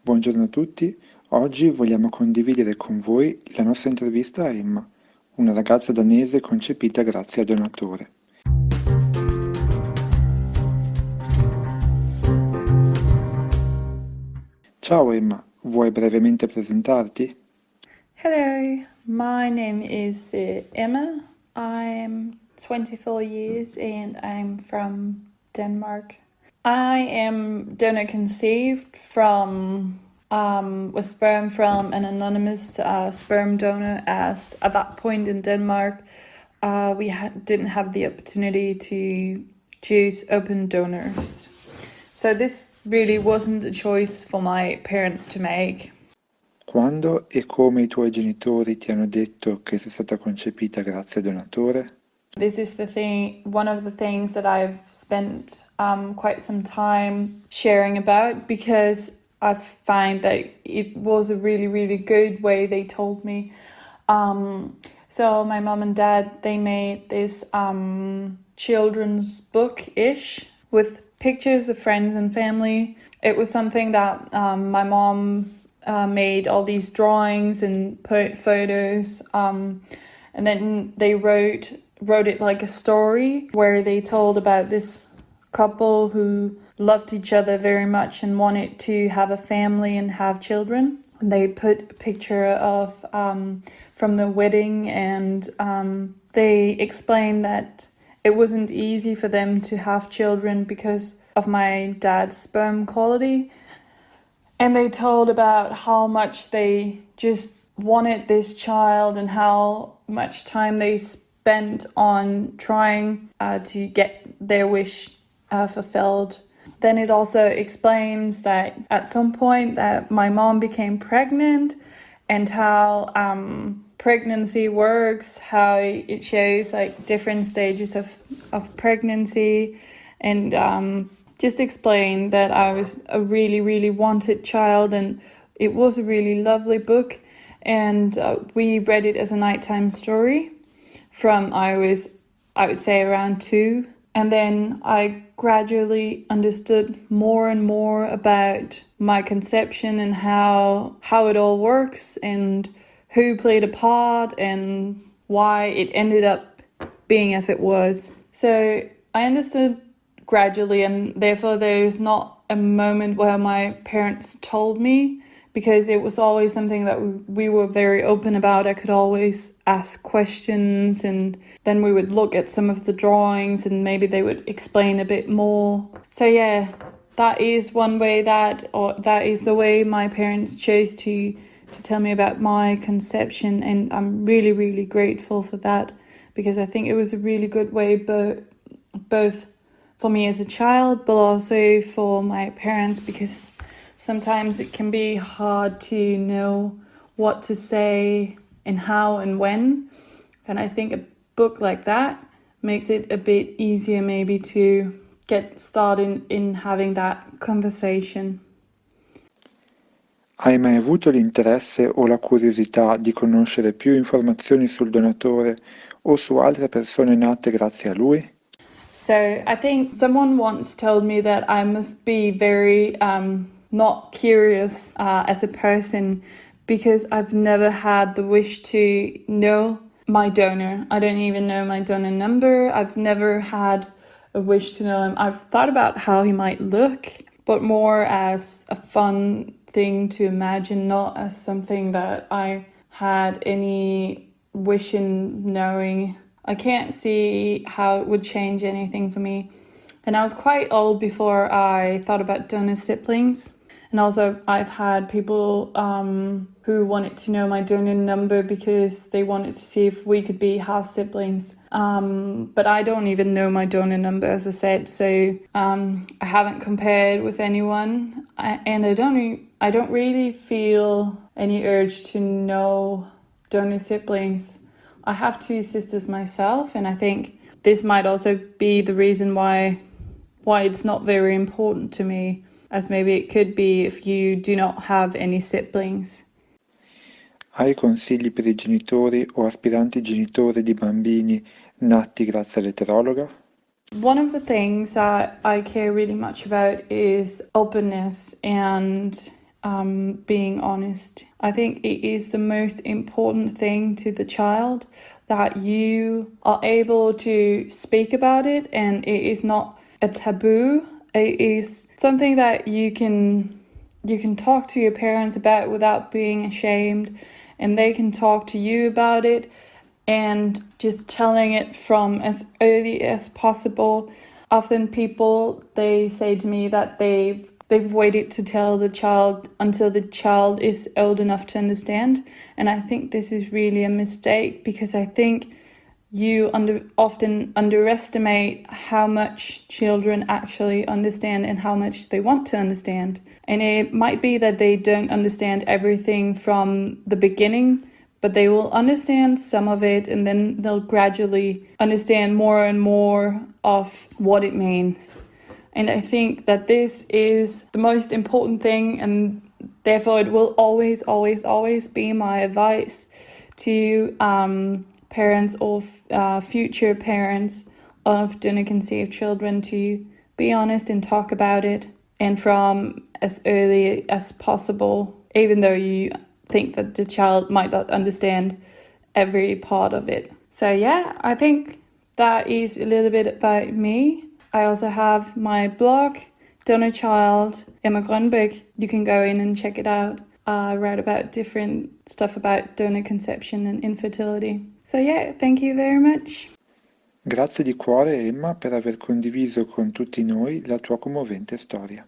Buongiorno a tutti, oggi vogliamo condividere con voi la nostra intervista a Emma, una ragazza danese concepita grazie a donatore. Ciao Emma, vuoi brevemente presentarti? Hello, my name is Emma. I'm 24 years and I'm from Denmark. I am donor conceived from was sperm from an anonymous sperm donor, as at that point in Denmark we didn't have the opportunity to choose open donors. So this really wasn't a choice for my parents to make. Quando e come i tuoi genitori ti hanno detto che sei stata concepita grazie a donatore? This is the thing, one of the things that I've spent quite some time sharing about, because I find that it was a really, really good way they told me. So my mom and dad, they made this children's book-ish with pictures of friends and family. It was something that my mom made all these drawings and put photos, and then they wrote it like a story where they told about this couple who loved each other very much and wanted to have a family and have children. And they put a picture of from the wedding, and they explained that it wasn't easy for them to have children because of my dad's sperm quality. And they told about how much they just wanted this child and how much time they spent on trying to get their wish fulfilled. Then it also explains that at some point that my mom became pregnant, and how pregnancy works, how it shows like different stages of pregnancy, and just explain that I was a really, really wanted child, and it was a really lovely book. And we read it as a nighttime story from I would say around 2. And then I gradually understood more and more about my conception and how it all works and who played a part and why it ended up being as it was. So I understood gradually, and therefore there's not a moment where my parents told me, because it was always something that we were very open about. I could always ask questions, and then we would look at some of the drawings and maybe they would explain a bit more. So yeah, that is one way that is the way my parents chose to tell me about my conception, and I'm really, really grateful for that, because I think it was a really good way, both for me as a child, but also for my parents, because sometimes it can be hard to know what to say and how and when. And I think a book like that makes it a bit easier maybe to get started in having that conversation. Hai mai avuto l'interesse o la curiosità di conoscere più informazioni sul donatore o su altre persone nate grazie a lui? So I think someone once told me that I must be very not curious as a person, because I've never had the wish to know my donor. I don't even know my donor number. I've never had a wish to know him. I've thought about how he might look, but more as a fun thing to imagine, not as something that I had any wish in knowing. I can't see how it would change anything for me. And I was quite old before I thought about donor siblings. And also I've had people who wanted to know my donor number because they wanted to see if we could be half siblings. But I don't even know my donor number, as I said, so I haven't compared with anyone. And I don't really feel any urge to know donor siblings. I have 2 sisters myself, and I think this might also be the reason why it's not very important to me, as maybe it could be if you do not have any siblings. Hai consigli per i genitori o aspiranti genitori di bambini nati grazie all'eterologa? One of the things that I care really much about is openness and being honest. I think it is the most important thing to the child, that you are able to speak about it, and it is not a taboo. It is something that you can talk to your parents about without being ashamed, and they can talk to you about it, and just telling it from as early as possible. Often people, they say to me that they've waited to tell the child until the child is old enough to understand. And I think this is really a mistake, because I think you often underestimate how much children actually understand and how much they want to understand. And it might be that they don't understand everything from the beginning, but they will understand some of it, and then they'll gradually understand more and more of what it means. And I think that this is the most important thing, and therefore it will always, always, always be my advice to parents or future parents of donor-conceived children, to be honest and talk about it, and from as early as possible, even though you think that the child might not understand every part of it. So yeah, I think that is a little bit about me. I also have my blog, Donor Child, Emma Grönberg. You can go in and check it out. I write about different stuff about donor conception and infertility. So yeah, thank you very much. Grazie di cuore, Emma, per aver condiviso con tutti noi la tua commovente storia.